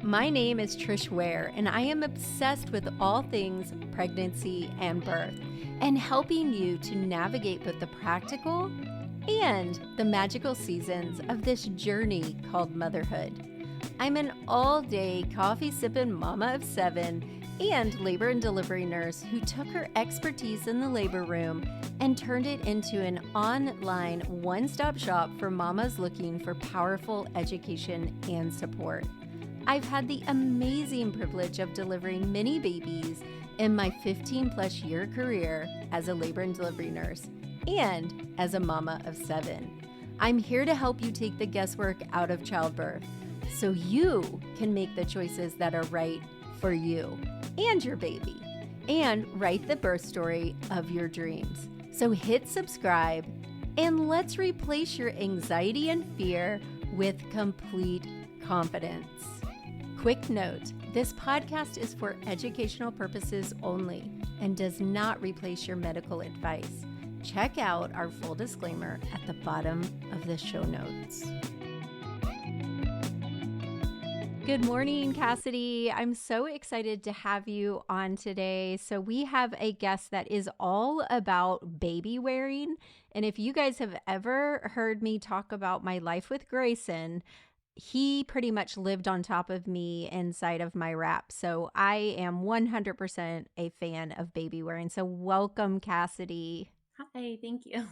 My name is Trish Ware, and I am obsessed with all things pregnancy and birth, and helping you to navigate both the practical and the magical seasons of this journey called motherhood. I'm an all-day coffee-sipping mama of 7 and labor and delivery nurse who took her expertise in the labor room and turned it into an online one-stop shop for mamas looking for powerful education and support. I've had the amazing privilege of delivering many babies in my 15-plus year career as a labor and delivery nurse and as a mama of 7. I'm here to help you take the guesswork out of childbirth so you can make the choices that are right for you and your baby and write the birth story of your dreams. So hit subscribe and let's replace your anxiety and fear with complete confidence. Quick note, this podcast is for educational purposes only and does not replace your medical advice. Check out our full disclaimer at the bottom of the show notes. Good morning, Cassidy. I'm so excited to have you on today. So we have a guest that is all about baby wearing. And if you guys have ever heard me talk about my life with Grayson, he pretty much lived on top of me inside of my wrap. So I am 100% a fan of baby wearing. So welcome, Cassidy. Hi, thank you.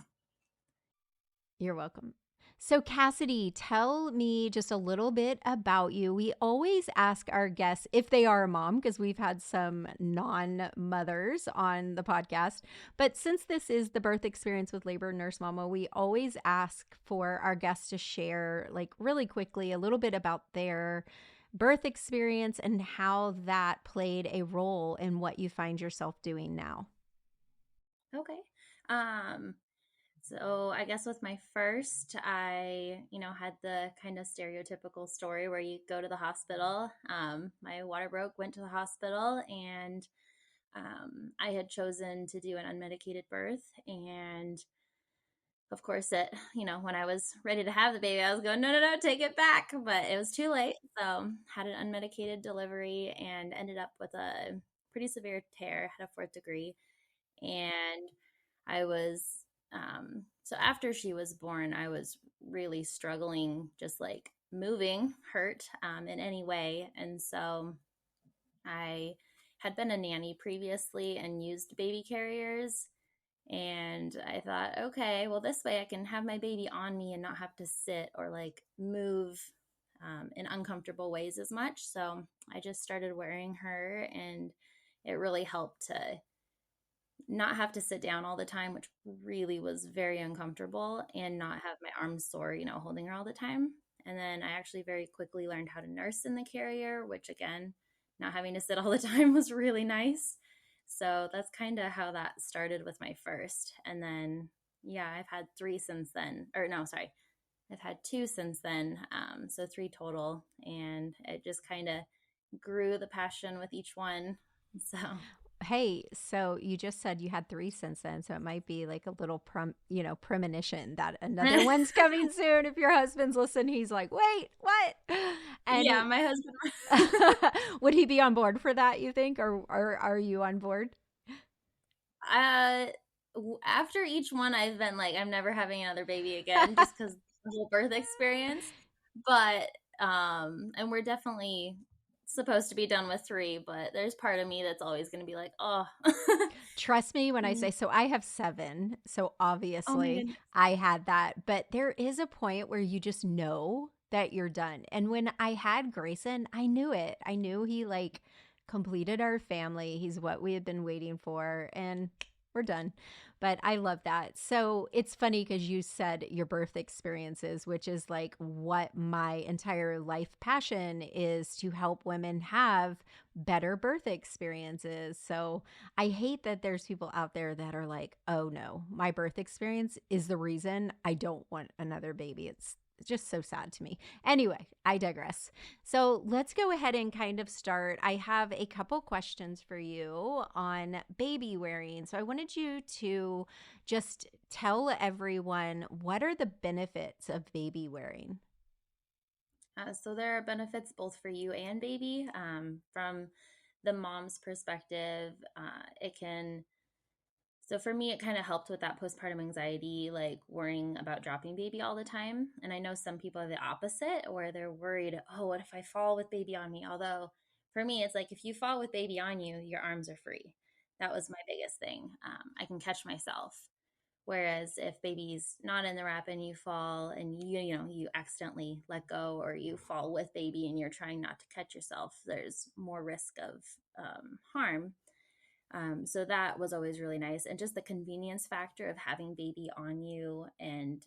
You're welcome. So Cassidy, tell me just a little bit about you. We always ask our guests if they are a mom, because we've had some non-mothers on the podcast. But since this is the birth experience with Labor Nurse Mama, we always ask for our guests to share, like really quickly, a little bit about their birth experience and how that played a role in what you find yourself doing now. Okay. Um, so I guess with my first, I, had the kind of stereotypical story where you go to the hospital. My water broke, went to the hospital, and I had chosen to do an unmedicated birth. And of course, when I was ready to have the baby, I was going, no, take it back. But it was too late. So had an unmedicated delivery and ended up with a pretty severe tear, had a 4th degree. And I was, so after she was born, I was really struggling, just like moving hurt in any way. And so I had been a nanny previously and used baby carriers. And I thought, okay, well, this way I can have my baby on me and not have to sit or like move in uncomfortable ways as much. So I just started wearing her, and it really helped to not have to sit down all the time, which really was very uncomfortable, and not have my arms sore, holding her all the time. And then I actually very quickly learned how to nurse in the carrier, which again, not having to sit all the time was really nice. So that's kind of how that started with my first. And then, yeah, I've had 3 since then. Or no, sorry. I've had 2 since then. So 3 total. And it just kind of grew the passion with each one. So Hey, so you just said you had 3 since then, so it might be like a little premonition that another one's coming soon. If your husband's listening, he's like, "Wait, what?" And yeah, my husband. would he be on board for that, you think, or are you on board? Uh, After each one, I've been like, I'm never having another baby again, just because the whole birth experience. But and we're definitely supposed to be done with 3, but there's part of me that's always going to be like, oh. Trust me when I say so. I have 7, so Oh my obviously goodness. I had that, but there is a point where you just know that you're done. And when I had Grayson, I knew it. I knew he like completed our family. He's what we had been waiting for, and we're done. But I love that. So it's funny because you said your birth experiences, which is like what my entire life passion is, to help women have better birth experiences. So I hate that there's people out there that are like, oh no, my birth experience is the reason I don't want another baby. It's just so sad to me. Anyway, I digress. So let's go ahead and kind of start. I have a couple questions for you on baby wearing. So I wanted you to just tell everyone, what are the benefits of baby wearing? So there are benefits both for you and baby. From the mom's perspective, it can. So for me, it kind of helped with that postpartum anxiety, like worrying about dropping baby all the time. And I know some people are the opposite, where they're worried, oh, what if I fall with baby on me? Although for me, it's like if you fall with baby on you, your arms are free. That was my biggest thing. I can catch myself. Whereas if baby's not in the wrap and you fall and you accidentally let go, or you fall with baby and you're trying not to catch yourself, there's more risk of harm. So that was always really nice. And just the convenience factor of having baby on you, and,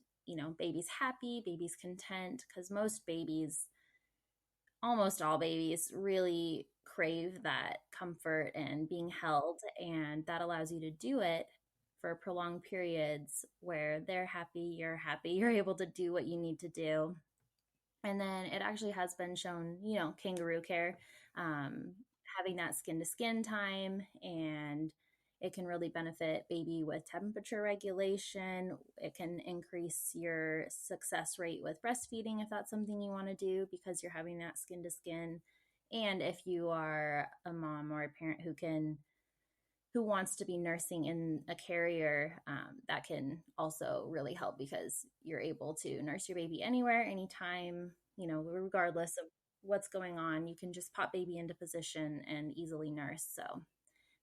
baby's happy, baby's content. Because almost all babies really crave that comfort and being held. And that allows you to do it for prolonged periods where they're happy, you're able to do what you need to do. And then it actually has been shown, kangaroo care, um, having that skin to skin time, and it can really benefit baby with temperature regulation. It can increase your success rate with breastfeeding if that's something you want to do, because you're having that skin to skin. And if you are a mom or a parent who wants to be nursing in a carrier, that can also really help, because you're able to nurse your baby anywhere, anytime, regardless of what's going on. You can just pop baby into position and easily nurse. So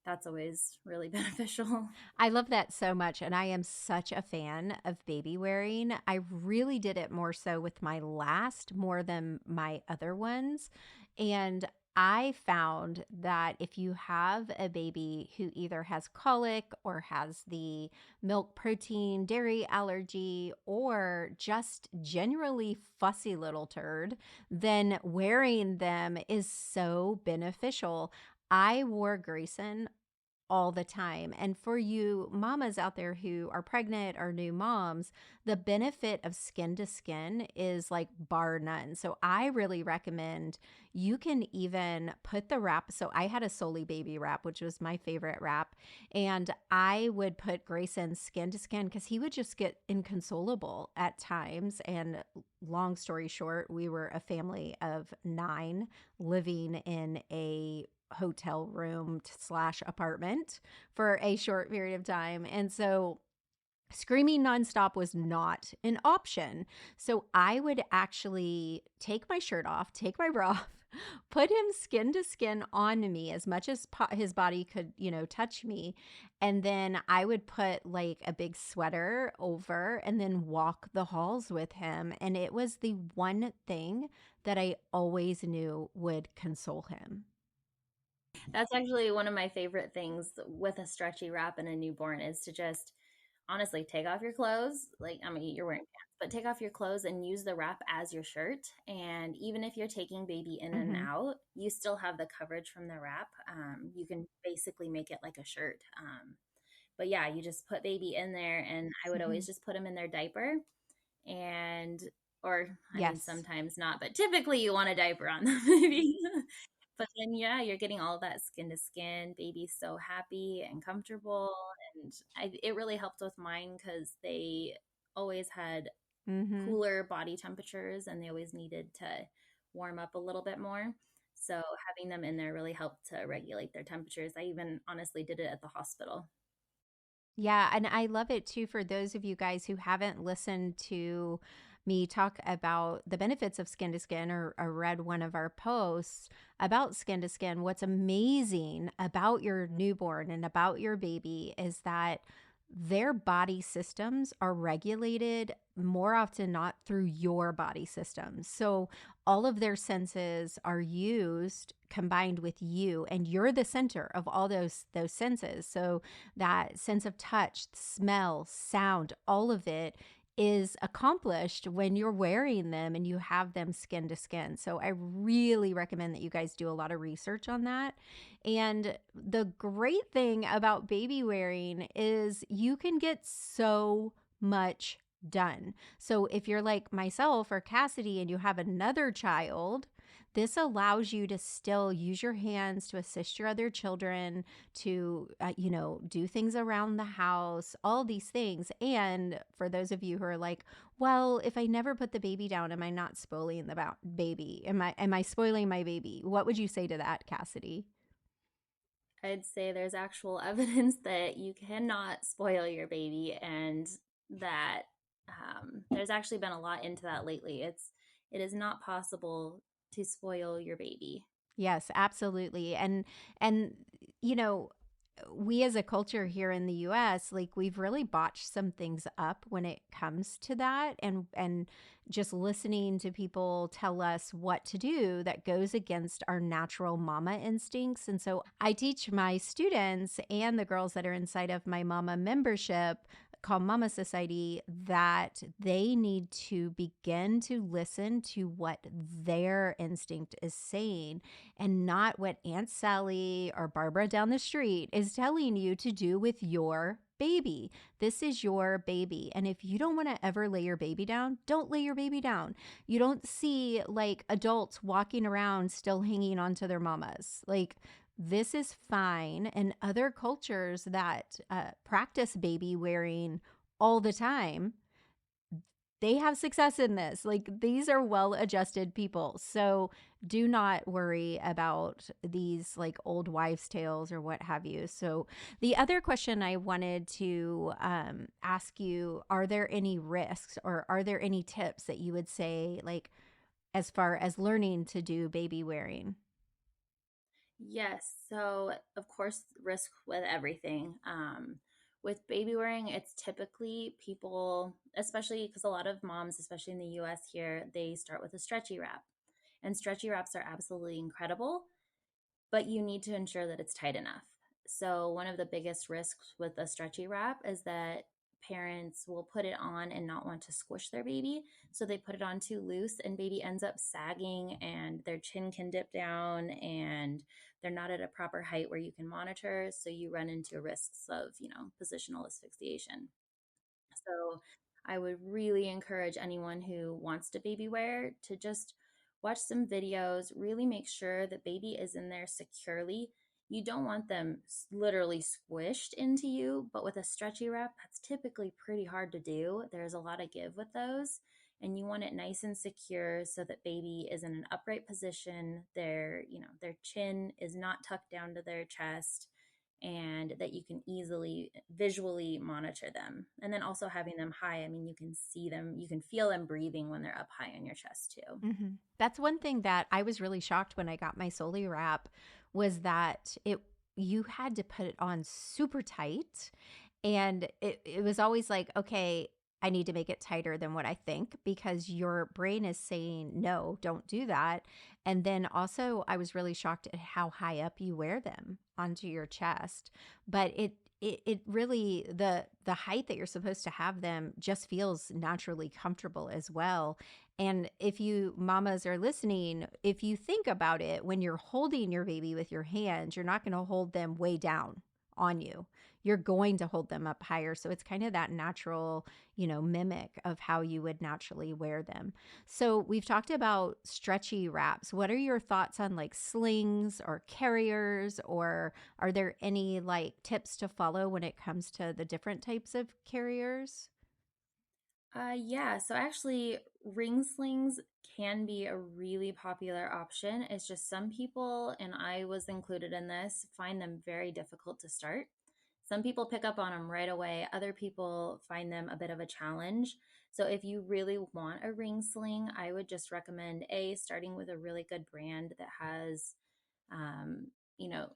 that's always really beneficial. I love that so much. And I am such a fan of baby wearing. I really did it more so with my last more than my other ones. And I found that if you have a baby who either has colic or has the milk protein dairy allergy or just generally fussy little turd, then wearing them is so beneficial. I wore Grayson all the time. And for you mamas out there who are pregnant or new moms, the benefit of skin to skin is like bar none. So I really recommend you can even put the wrap. So I had a Soli baby wrap, which was my favorite wrap. And I would put Grayson skin to skin because he would just get inconsolable at times. And long story short, we were a family of 9 living in a hotel room slash apartment for a short period of time. And so screaming nonstop was not an option. So I would actually take my shirt off, take my bra off, put him skin to skin on me as much as his body could, touch me. And then I would put like a big sweater over and then walk the halls with him. And it was the one thing that I always knew would console him. That's actually one of my favorite things with a stretchy wrap and a newborn, is to just honestly take off your clothes. Like, I mean, you're wearing pants, but take off your clothes and use the wrap as your shirt. And even if you're taking baby in and Mm-hmm. out, you still have the coverage from the wrap. You can basically make it like a shirt. But yeah, you just put baby in there, and I would Mm-hmm. always just put him in their diaper. And, or I mean, Yes. sometimes not, but typically you want a diaper on the baby. But then, yeah, you're getting all that skin to skin. Baby's so happy and comfortable. And it really helped with mine, because they always had Mm-hmm. cooler body temperatures and they always needed to warm up a little bit more. So having them in there really helped to regulate their temperatures. I even honestly did it at the hospital. Yeah, and I love it too for those of you guys who haven't listened to me talk about the benefits of skin to skin, or read one of our posts about skin to skin. What's amazing about your newborn and about your baby is that their body systems are regulated more often not through your body systems. So all of their senses are used combined with you, and you're the center of all those senses. So that sense of touch, smell, sound, all of it is accomplished when you're wearing them and you have them skin to skin. So I really recommend that you guys do a lot of research on that. And the great thing about baby wearing is you can get so much done. So if you're like myself or Cassidy and you have another child, This allows you to still use your hands to assist your other children, to, do things around the house, all these things. And for those of you who are like, well, if I never put the baby down, am I not spoiling the baby? Am I spoiling my baby? What would you say to that, Cassidy? I'd say there's actual evidence that you cannot spoil your baby, and that there's actually been a lot into that lately. It is not possible to spoil your baby. Yes, absolutely. And you know, we as a culture here in the US, like we've really botched some things up when it comes to that, and just listening to people tell us what to do that goes against our natural mama instincts. And so I teach my students and the girls that are inside of my mama membership called Mama Society that they need to begin to listen to what their instinct is saying and not what Aunt Sally or Barbara down the street is telling you to do with your baby. This is your baby. And if you don't want to ever lay your baby down, don't lay your baby down. You don't see like adults walking around still hanging onto their mamas. Like, this is fine. And other cultures that practice baby wearing all the time, they have success in this. Like, these are well adjusted people. So do not worry about these like old wives' tales or what have you. So, the other question I wanted to ask you, are there any risks or are there any tips that you would say, like, as far as learning to do baby wearing? Yes. So, of course, risk with everything. With baby wearing, it's typically people, especially because a lot of moms, especially in the US here, they start with a stretchy wrap. And stretchy wraps are absolutely incredible, but you need to ensure that it's tight enough. So, one of the biggest risks with a stretchy wrap is that parents will put it on and not want to squish their baby. So, they put it on too loose, and baby ends up sagging, and their chin can dip down, and they're not at a proper height where you can monitor. So, you run into risks of, positional asphyxiation. So I would really encourage anyone who wants to baby wear to just watch some videos, really make sure that baby is in there securely. You don't want them literally squished into you, but with a stretchy wrap, that's typically pretty hard to do. There's a lot of give with those, and you want it nice and secure so that baby is in an upright position. Their chin is not tucked down to their chest, and that you can easily visually monitor them. And then also having them high, I mean, you can see them, you can feel them breathing when they're up high on your chest too. That's one thing that I was really shocked when I got my Soli wrap was that you had to put it on super tight. And it was always like, okay, I need to make it tighter than what I think because your brain is saying, no, don't do that. And then also, I was really shocked at how high up you wear them onto your chest. But it really, the height that you're supposed to have them just feels naturally comfortable as well. And if you mamas are listening, if you think about it, when you're holding your baby with your hands, you're not going to hold them way down on you. You're going to hold them up higher. So it's kind of that natural, mimic of how you would naturally wear them. So we've talked about stretchy wraps. What are your thoughts on like slings or carriers, or are there any like tips to follow when it comes to the different types of carriers? Yeah, so actually, ring slings can be a really popular option. It's just some people, and I was included in this, find them very difficult to start. Some people pick up on them right away, other people find them a bit of a challenge. So, if you really want a ring sling, I would just recommend starting with a really good brand that has, um, you know,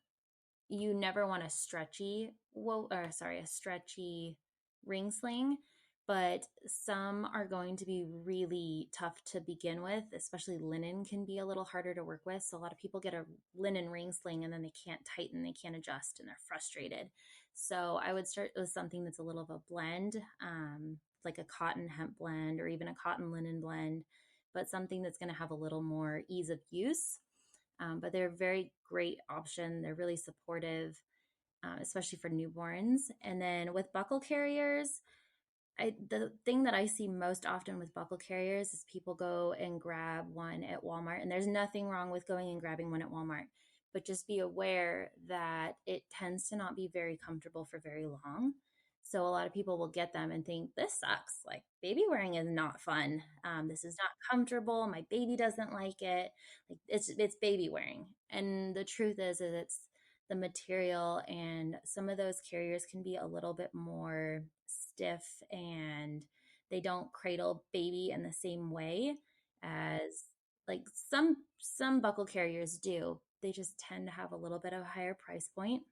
you never want a stretchy, a stretchy ring sling, but some are going to be really tough to begin with, especially linen can be a little harder to work with. So a lot of people get a linen ring sling and then they can't tighten, they can't adjust, and they're frustrated. So I would start with something that's a little of a blend, like a cotton hemp blend or even a cotton linen blend, but something that's going to have a little more ease of use. But they're a very great option. They're really supportive, especially for newborns. And then with buckle carriers, the thing that I see most often with buckle carriers is people go and grab one at Walmart, and there's nothing wrong with going and grabbing one at Walmart, but just be aware that it tends to not be very comfortable for very long. So a lot of people will get them and think this sucks. Like baby wearing is not fun. This is not comfortable. My baby doesn't like it. Like it's baby wearing, and the truth is it's the material, and some of those carriers can be a little bit more stiff, and they don't cradle baby in the same way as like some buckle carriers do. They just tend to have a little bit of a higher price point,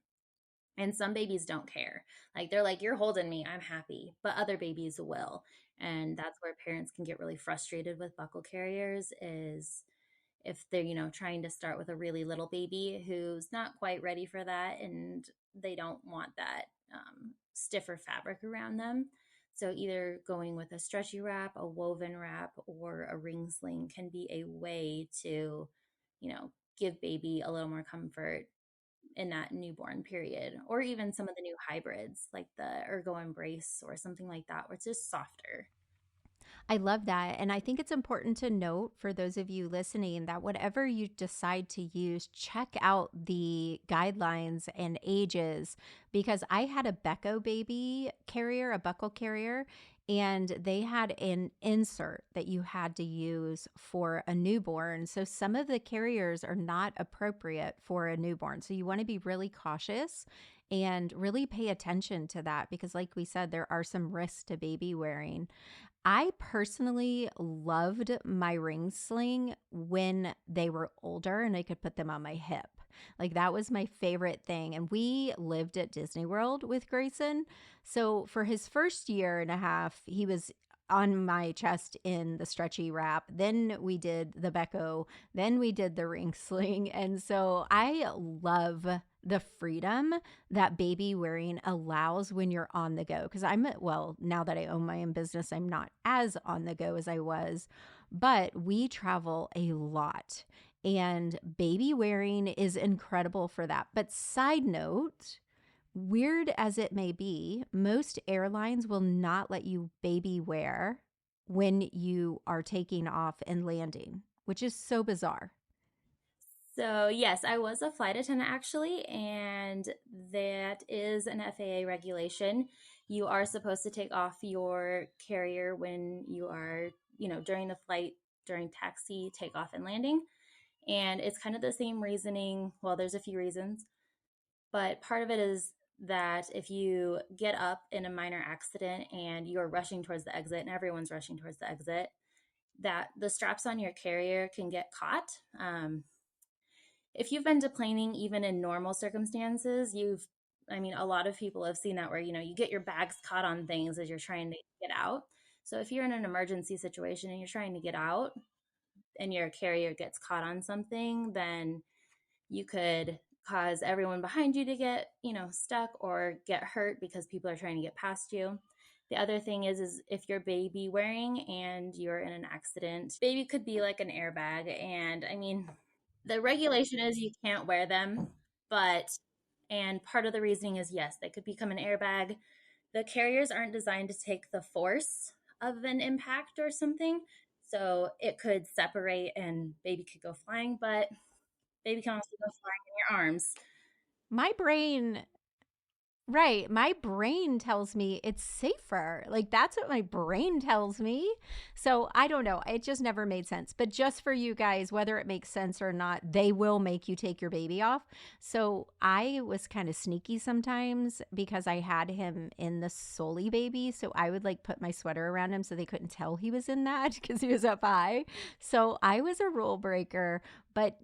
and some babies don't care. Like they're like, you're holding me, I'm happy, but other babies will. And that's where parents can get really frustrated with buckle carriers, is if they're, trying to start with a really little baby who's not quite ready for that, and they don't want that stiffer fabric around them. So either going with a stretchy wrap, a woven wrap, or a ring sling can be a way to, give baby a little more comfort in that newborn period, or even some of the new hybrids like the Ergo Embrace or something like that, where it's just softer. I love that. And I think it's important to note for those of you listening that whatever you decide to use, check out the guidelines and ages, because I had a Becco baby carrier, a buckle carrier, and they had an insert that you had to use for a newborn. So some of the carriers are not appropriate for a newborn. So you want to be really cautious and really pay attention to that, because like we said, there are some risks to baby wearing. I personally loved my ring sling when they were older and I could put them on my hip. Like that was my favorite thing. And we lived at Disney World with Grayson. So for his first year and a half, he was on my chest in the stretchy wrap. Then we did the Becco. Then we did the ring sling. And so I love the freedom that baby wearing allows when you're on the go. Because well, now that I own my own business, I'm not as on the go as I was, but we travel a lot. And baby wearing is incredible for that. But side note, weird as it may be, most airlines will not let you baby wear when you are taking off and landing, which is so bizarre. So, yes, I was a flight attendant actually, and that is an FAA regulation. You are supposed to take off your carrier when you are, during the flight, during taxi, takeoff, and landing. And it's kind of the same reasoning. Well, there's a few reasons, but part of it is that if you get up in a minor accident and you're rushing towards the exit, and everyone's rushing towards the exit, that the straps on your carrier can get caught. If you've been deplaning even in normal circumstances, a lot of people have seen that where, you get your bags caught on things as you're trying to get out. So if you're in an emergency situation and you're trying to get out and your carrier gets caught on something, then you could cause everyone behind you to get, stuck or get hurt because people are trying to get past you. The other thing is if you're baby wearing and you're in an accident, baby could be like an airbag. And the regulation is you can't wear them, and part of the reasoning is yes, they could become an airbag. The carriers aren't designed to take the force of an impact or something. So it could separate and baby could go flying, but baby can also go flying in your arms. My brain Right. My brain tells me it's safer. Like that's what my brain tells me. So I don't know. It just never made sense. But just for you guys, whether it makes sense or not, they will make you take your baby off. So I was kind of sneaky sometimes because I had him in the Soli baby. So I would like put my sweater around him so they couldn't tell he was in that because he was up high. So I was a rule breaker, but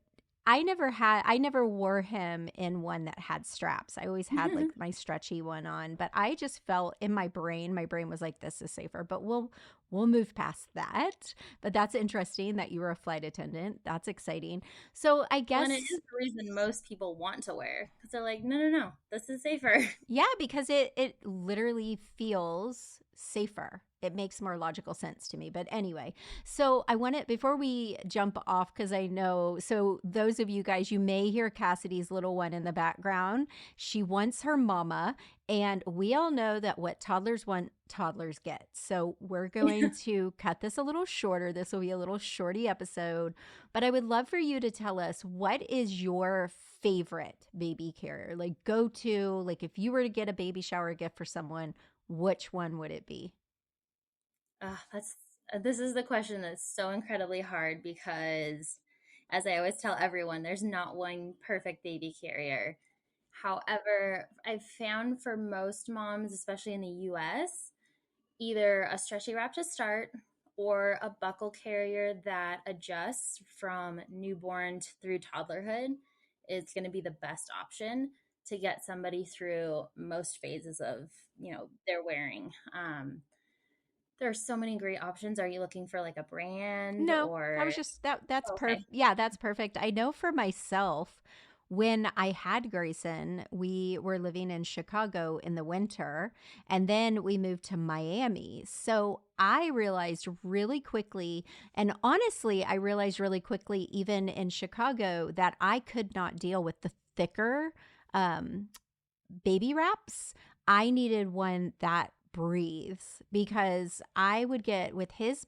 I never wore him in one that had straps. I always had like my stretchy one on, but I just felt in my brain was like, this is safer, but we'll move past that. But that's interesting that you were a flight attendant. That's exciting. So I Well, guess, and it is the reason most people want to wear, because they're like, no, no, no, this is safer. yeah, because it literally feels safer. It makes more logical sense to me. But anyway, so I want to, before we jump off, because I know, so those of you guys, you may hear Cassidy's little one in the background. She wants her mama. And we all know that what toddlers want, toddlers get. So we're going to cut this a little shorter. This will be a little shorty episode. But I would love for you to tell us, what is your favorite baby carrier? Like, go to, like, if you were to get a baby shower gift for someone, which one would it be? That's this is the question that's so incredibly hard because, as I always tell everyone, there's not one perfect baby carrier. However, I've found for most moms, especially in the US, either a stretchy wrap to start or a buckle carrier that adjusts from newborn through toddlerhood is going to be the best option to get somebody through most phases of, their wearing. There are so many great options. Are you looking for like a brand No, I or was just that's okay? perfect. Yeah, that's perfect. I know for myself, when I had Grayson, we were living in Chicago in the winter, and then we moved to Miami. So I realized really quickly, and honestly, I realized really quickly, even in Chicago, that I could not deal with the thicker um, baby wraps. I needed one that breathes, because I would get with his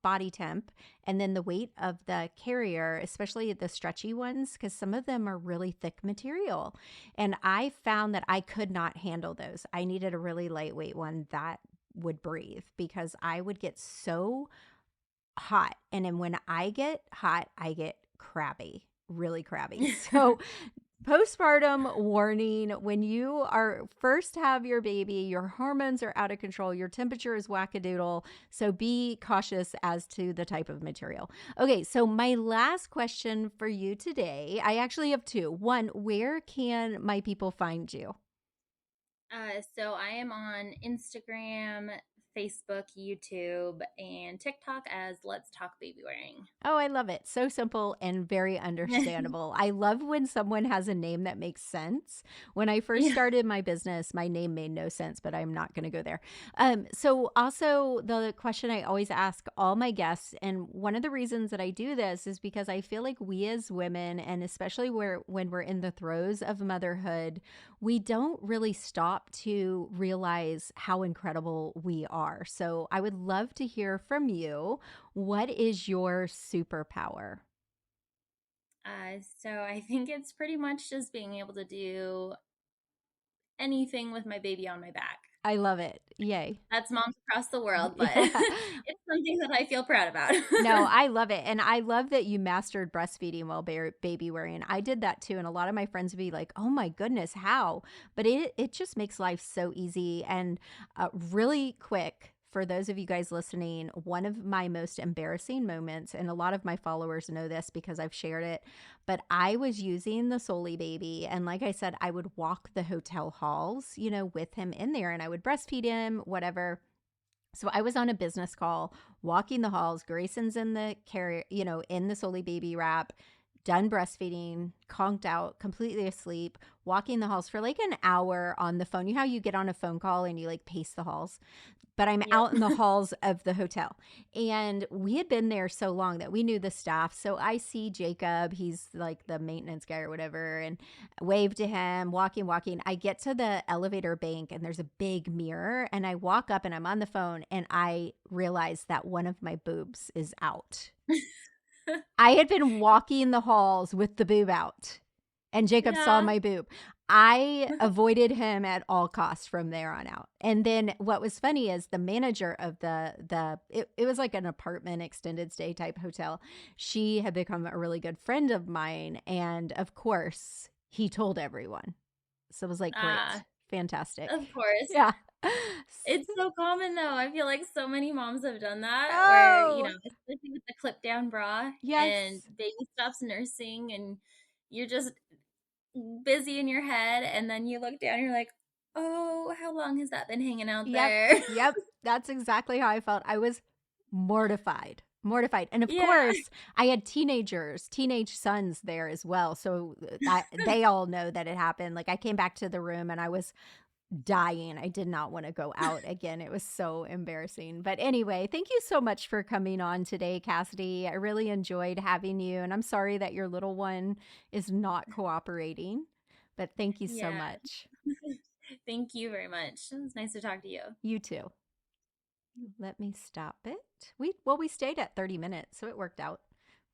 body temp and then the weight of the carrier, especially the stretchy ones, because some of them are really thick material. And I found that I could not handle those. I needed a really lightweight one that would breathe, because I would get so hot. And then when I get hot, I get crabby, really crabby. So postpartum warning: when you are first have your baby, your hormones are out of control, your temperature is wackadoodle. So be cautious as to the type of material. Okay, so my last question for you today, I actually have two. One, where can my people find you? So I am on Instagram, Facebook, YouTube, and TikTok as Let's Talk Babywearing. Oh, I love it. So simple and very understandable. I love when someone has a name that makes sense. When I first Yeah. started my business, my name made no sense, but I'm not going to go there. So also the question I always ask all my guests, and one of the reasons that I do this is because I feel like we as women, and especially when we're in the throes of motherhood, we don't really stop to realize how incredible we are. So I would love to hear from you. What is your superpower? So I think it's pretty much just being able to do anything with my baby on my back. I love it. Yay. That's moms across the world, but Yeah. it's something that I feel proud about. No, I love it. And I love that you mastered breastfeeding while baby wearing. I did that too. And a lot of my friends would be like, oh my goodness, how? But it just makes life so easy. And really quick, for those of you guys listening, one of my most embarrassing moments, and a lot of my followers know this because I've shared it, but I was using the Soli baby. And like I said, I would walk the hotel halls, with him in there, and I would breastfeed him, whatever. So I was on a business call, walking the halls. Grayson's in the carrier, in the Soli baby wrap, done breastfeeding, conked out, completely asleep, walking the halls for like an hour on the phone. You know how you get on a phone call and you like pace the halls? But I'm Yep. out in the halls of the hotel. And we had been there so long that we knew the staff. So I see Jacob, he's like the maintenance guy or whatever, and wave to him, walking. I get to the elevator bank and there's a big mirror, and I walk up and I'm on the phone and I realize that one of my boobs is out. I had been walking the halls with the boob out, and Jacob saw Yeah. my boob. I avoided him at all costs from there on out. And then what was funny is the manager of it was like an apartment extended stay type hotel. She had become a really good friend of mine, and of course, he told everyone. So it was like, Ah, great, fantastic. of course. Yeah. It's so common though. I feel like so many moms have done that where, Oh, especially with the clip down bra and yes. baby stops nursing and you're just busy in your head and then you look down and you're like, "Oh, how long has that been hanging out Yep. there?" Yep. That's exactly how I felt. I was mortified. Mortified. And of Yeah. course, I had teenage sons there as well. So they all know that it happened. Like, I came back to the room and I was dying. I did not want to go out again. It was so embarrassing. But anyway, thank you so much for coming on today, Cassidy. I really enjoyed having you, and I'm sorry that your little one is not cooperating, but thank you so Yeah. much. Thank you very much. It was nice to talk to you. You too. Let me stop it. We stayed at 30 minutes, so it worked out.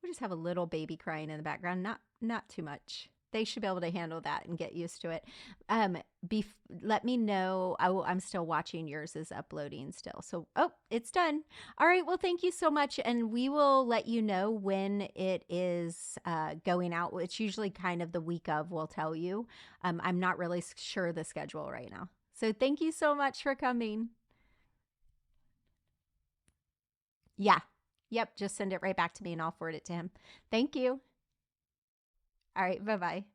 We'll just have a little baby crying in the background, not too much. They should be able to handle that and get used to it. Let me know. I'm still watching. Yours is uploading still. So, it's done. All right. Well, thank you so much. And we will let you know when it is going out. It's usually kind of the week of, we'll tell you. I'm not really sure the schedule right now. So thank you so much for coming. Yeah. Yep. Just send it right back to me and I'll forward it to him. Thank you. All right. Bye-bye.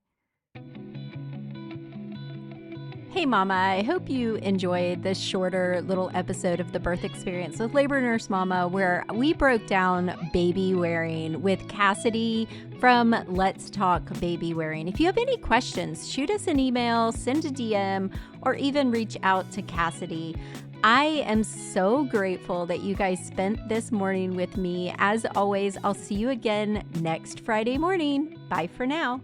Hey, Mama. I hope you enjoyed this shorter little episode of the birth experience with Labor Nurse Mama, where we broke down baby wearing with Cassidy from Let's Talk Babywearing. If you have any questions, shoot us an email, send a DM, or even reach out to Cassidy. I am so grateful that you guys spent this morning with me. As always, I'll see you again next Friday morning. Bye for now.